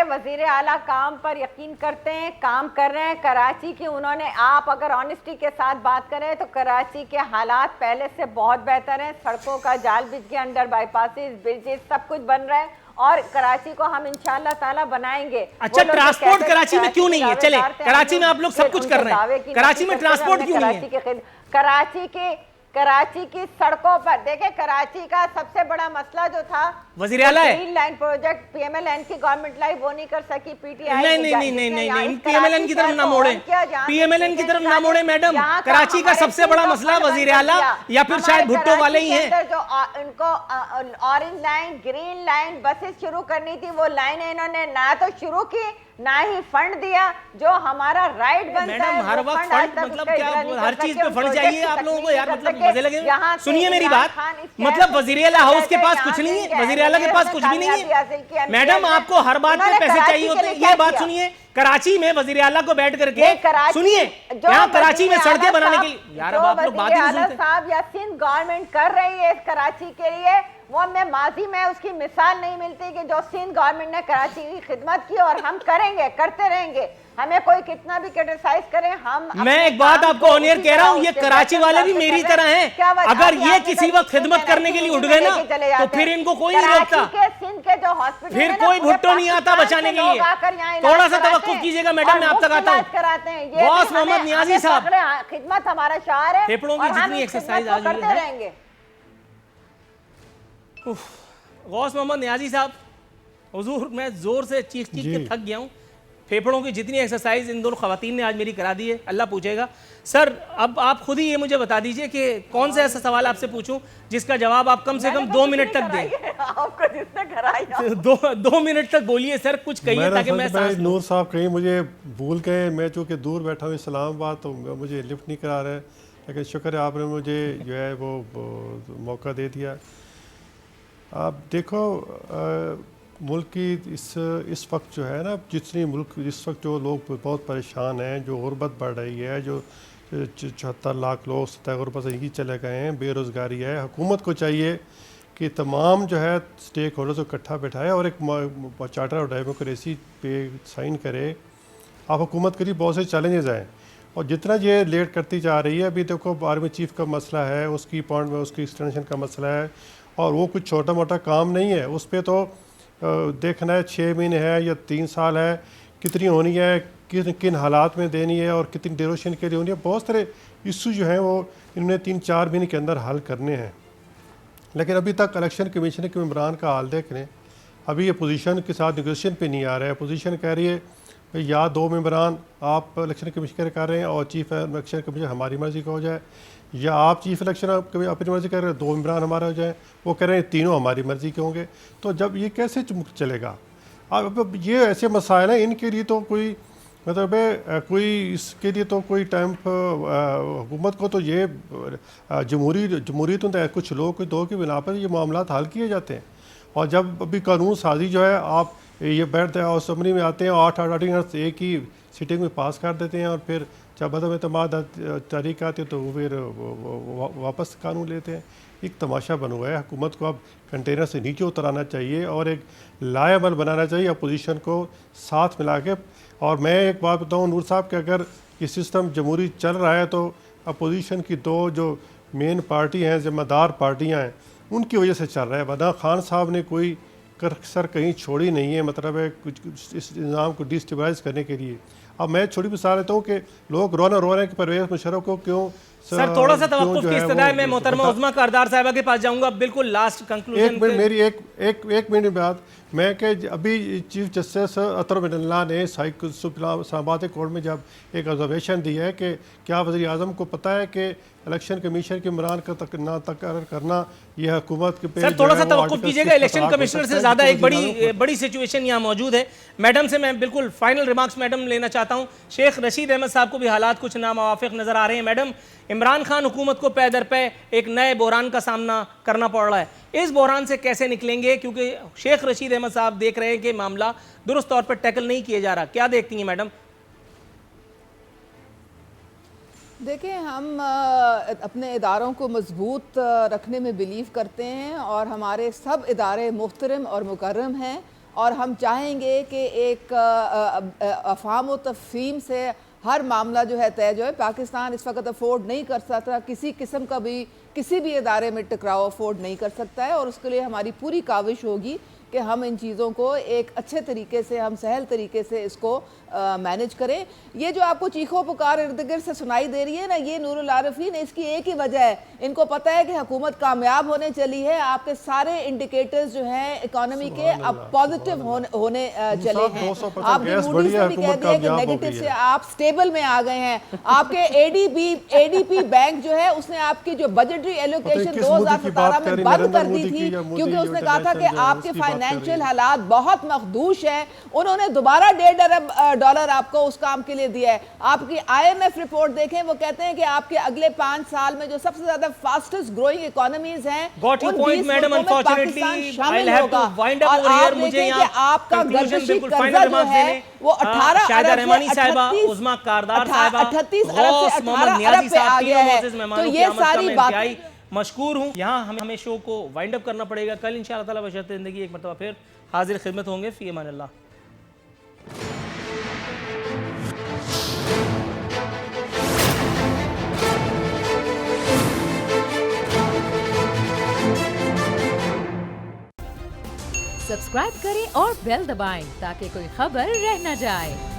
वजीर आला काम पर यकीन करते हैं, काम कर रहे हैं। कराची की उन्होंने, आप अगर ऑनेस्टी के साथ बात करें तो कराची के हालात पहले से बहुत बेहतर हैं। सड़कों का जाल बिछ गया, अंडर बाईपासेस, ब्रिजेस, सब कुछ बन रहा है और कराची को हम इंशाल्लाह ताला बनाएंगे। अच्छा, ट्रांसपोर्ट कराची में क्यों नहीं है? चले, कराची में आप लोग सब कुछ कर रहे हैं, कराची में ट्रांसपोर्ट क्यों नहीं है? कराची की सड़कों पर देखे, कराची का सबसे बड़ा मसला जो था वजीर आला है, ग्रीन लाइन प्रोजेक्ट पीएमएलएन की गवर्नमेंट लाई वो नहीं कर सकी। पीटीआई नहीं, पीएमएलएन की तरफ ना मोड़े, पीएमएलएन की तरफ ना मोड़े मैडम। कराची का सबसे बड़ा मसला वजीर आला या फिर शायद भुट्टो वाले ही हैं। जो उनको orange line, green line buses शुरू करनी थी, वो लाइनें इन्होंने ना तो शुरू की ना ही फंड दिया। जो हमारा राइट बनता है मैडम, हर वक्त फंड मतलब क्या, हर चीज पे फंड चाहिए आप लोगों को यार, मतलब मजे लगे। सुनिए मेरी बात, मतलब वजीर आला हाउस के पास कुछ नहीं है, वजीर आला के पास कुछ भी नहीं है मैडम। आपको हर बात पे पैसे चाहिए होते हैं। ये बात सुनिए, कराची में वजीर आला को बैठ करके सुनिए, यहाँ कराची में सड़कें बनाने के लिए यार अब आप लोग बात ही नहीं सुनते। साहब या सिंध गवर्नमेंट कर रही है कराची के लिए, वो हमें माजी में उसकी मिसाल नहीं मिलती कि जो सिंध गवर्नमेंट ने कराची की खिदमत की, और हम करेंगे, करते रहेंगे। हमें कोई कितना भी क्रिटिसाइज करे, हम मैं एक बात आपको ऑनियर कह रहा हूँ, ये कराची वाले भी मेरी तरह हैं। अगर ये किसी वक्त खिदमत करने के लिए उठ गए ना तो फिर इनको कोई नहीं रोकता, सिंध के जो हॉस्पिटल फिर कोई भुट्टो नहीं आता बचाने के लिए। थोड़ा सा तवक्कुफ कीजिएगा मैडम, मैं आप तक आता हूँ। गौस मोहम्मद नियाजी साहब, खिदमत हमारा शार है, फेफड़ों की जितनी एक्सरसाइज आज करते रहेंगे। गौस मोहम्मद नियाजी साहब, हुजूर मैं जोर से चीख के थक गया हूँ। फेफड़ों की जितनी एक्सरसाइज इन दोनों खवातीन ने आज मेरी करा दी है, अल्लाह पूछेगा। सर अब आप खुद ही ये मुझे बता दीजिए कि कौन सा ऐसा सवाल आपसे पूछूं जिसका जवाब आप कम से कम 2 मिनट तक दें। आपको जिसने कराया 2 मिनट तक बोलिए सर, कुछ कहिए ताकि मैं सांस लूं। नूर साहब कहीं मुझे भूल गए, मैं चूँकि दूर बैठा हूँ इस्लामाबाद, तो मुझे लिफ्ट नहीं करा रहे, लेकिन शुक्र है आपने मुझे जो है वो मौका दे दिया। आप देखो मुल्क की इस वक्त जो है ना, जितनी मुल्क इस वक्त जो लोग बहुत परेशान हैं, जो गुर्बत बढ़ रही है, जो 74 लाख लोग सतह गुर्बत से ही चले गए हैं, बेरोज़गारी है। हुकूमत को चाहिए कि तमाम जो है स्टेक होल्डर्स को इकट्ठा बैठाए और एक चार्टर ऑफ डेमोक्रेसी पे साइन करे। आप हुकूमत के लिए बहुत से चैलेंजेस हैं और जितना ये लेट करती जा रही है, अभी देखो आर्मी चीफ का मसला है, उसकी अपॉइंटमेंट में उसकी एक्सटेंशन का मसला है, और वो कुछ छोटा मोटा काम नहीं है, उस पर तो देखना है 6 महीने है या 3 साल है कितनी होनी है, किन हालात में देनी है और कितनी ड्यूरेशन के लिए होनी है। बहुत सारे इशू जो हैं वो इन्होंने 3-4 महीने के अंदर हल करने हैं। लेकिन अभी तक इलेक्शन कमीशन के मेंबरान का हाल देख लें, अभी ये पोजीशन के साथ नेगोशिएशन पे नहीं आ रहा है। पोजीशन कह रही है भाई या 2 मेंबरान आप इलेक्शन कमीशन कर रहे हैं और चीफ इलेक्शन कमीशन हमारी मर्ज़ी का हो जाए, या आप चीफ इलेक्शन अपनी मर्ज़ी कर रहे हैं 2 मेंबरान हमारे हो जाए। वो कह रहे हैं तीनों हमारी मर्ज़ी के होंगे। तो जब ये कैसे चलेगा? अब ये ऐसे मसाइल हैं, इनके लिए तो कोई मतलब कोई इसके लिए तो कोई टाइम हुकूमत को तो ये जमहूरियत तो कुछ लोग कोई दो की बिना पर ये मामला हल किए जाते हैं। और जब अभी कानून साजी जो है आप ये बैठते हैं और असम्बली में आते हैं और 8 ऑर्डिनेंस एक ही सीटिंग में पास कर देते हैं, और फिर जब अदम एतमाद तारीख आती है तो वो फिर वापस कानून लेते हैं। एक तमाशा बना हुआ है। हुकूमत को अब कंटेनर से नीचे उतराना चाहिए और एक लायबल बनाना चाहिए अपोजिशन को साथ मिला के। और मैं एक बात बताऊँ नूर साहब कि अगर ये सिस्टम जमहूरी चल रहा है तो अपोजिशन की 2 जो मेन पार्टी हैं, ज़िम्मेदार पार्टियां हैं, उनकी वजह से चल रहा है। वरना खान साहब ने कोई कसर कहीं छोड़ी नहीं है, मतलब है कुछ इस निज़ाम को डिस्टेबलाइज करने के लिए। अब मैं छोटी मिसाल लेता हूँ कि लोग रो रहे हैं कि परवेज़ मुशर्रफ को क्यों सर थोड़ा सा तवक्कुफ की इस्तदा में मोहतरमा उज़्मा कारदार साहिबा के पास जाऊंगा, बिल्कुल लास्ट कंक्लूजन। एक मिनट मेरी एक मिनट बाद मैं कि अभी चीफ जस्टिस अतर मिनल्ला ने इस्लामाबाद कोर्ट में जब एक ऑब्जर्वेशन दी है कि क्या वज़ीर आज़म को पता है कि इलेक्शन कमीशन के इमरान का ना तकर्रर करना यह हुकूमत के सर थोड़ा सा तवक्कुफ कीजिएगा। इलेक्शन कमिश्नर से ज़्यादा एक बड़ी सिचुएशन यहाँ मौजूद है। मैडम से मैं बिल्कुल फाइनल रिमार्क्स मैडम लेना चाहता हूँ। शेख रशीद अहमद साहब को भी हालात कुछ नामुवाफिक नज़र आ रहे हैं। मैडम, इमरान खान हुकूमत को पै दर पे एक नए बहरान का सामना करना पड़ रहा है, इस बहरान से कैसे निकलेंगे? क्योंकि शेख रशीद अहमद साहब देख रहे हैं कि मामला दुरुस्त तौर पर टैकल नहीं किया जा रहा। क्या देखती हैं मैडम? देखिए, हम अपने इदारों को मजबूत रखने में बिलीव करते हैं और हमारे सब इदारे मुहतरम और मुकर्रम हैं, और हम चाहेंगे कि एक अफ़हाम व तफ़हीम से हर मामला जो है तय जो है। पाकिस्तान इस वक्त अफोर्ड नहीं कर सकता, किसी किस्म का भी किसी भी इदारे में टकराव अफोर्ड नहीं कर सकता है, और उसके लिए हमारी पूरी काविश होगी कि हम इन चीज़ों को एक अच्छे तरीके से, हम सहल तरीके से इसको मैनेज करें। ये जो आपको चीखों पुकार इर्द गिर्द से सुनाई दे रही है ना, ये नूरुल आरिफीन, इसकी एक ही वजह है, इनको पता है कि हुकूमत कामयाब होने चली है। आपके सारे इंडिकेटर्स जो हैं इकोनॉमी के अब पॉजिटिव होने चले हैं। आपने मूडीज ने भी कह दिया कि नेगेटिव से आप स्टेबल में आ गए हैं। आपके एडीपी बैंक जो है उसने आपकी जो बजटरी एलोकेशन 2017 में बंद कर दी थी, क्योंकि उसने कहा था कि आपके फाइनेंशियल हालात बहुत मखदूश है। उन्होंने दोबारा $1.5 अरब आपको उस काम के लिए दिया है। आपकी IMF रिपोर्ट देखें, वो कहते हैं कि आपके अगले 5 साल में जो सबसे ज्यादा फास्टेस्ट ग्रोइंग इकोनॉमीज हैं आपका गर्दिशी कर्जा जो है वो 18 अरब से 38 अरब पे आ गया है। तो ये सारी बात मशकूर हूँ। यहाँ हमें शो को वाइंड अप करना पड़ेगा। कल इंशाअल्लाह ताला बशर्ते ज़िंदगी एक मरतबा फिर हाजिर खिदमत होंगे। फ़ी अमान अल्लाह। सब्सक्राइब करें और बेल दबाएं ताकि कोई खबर रह न जाए।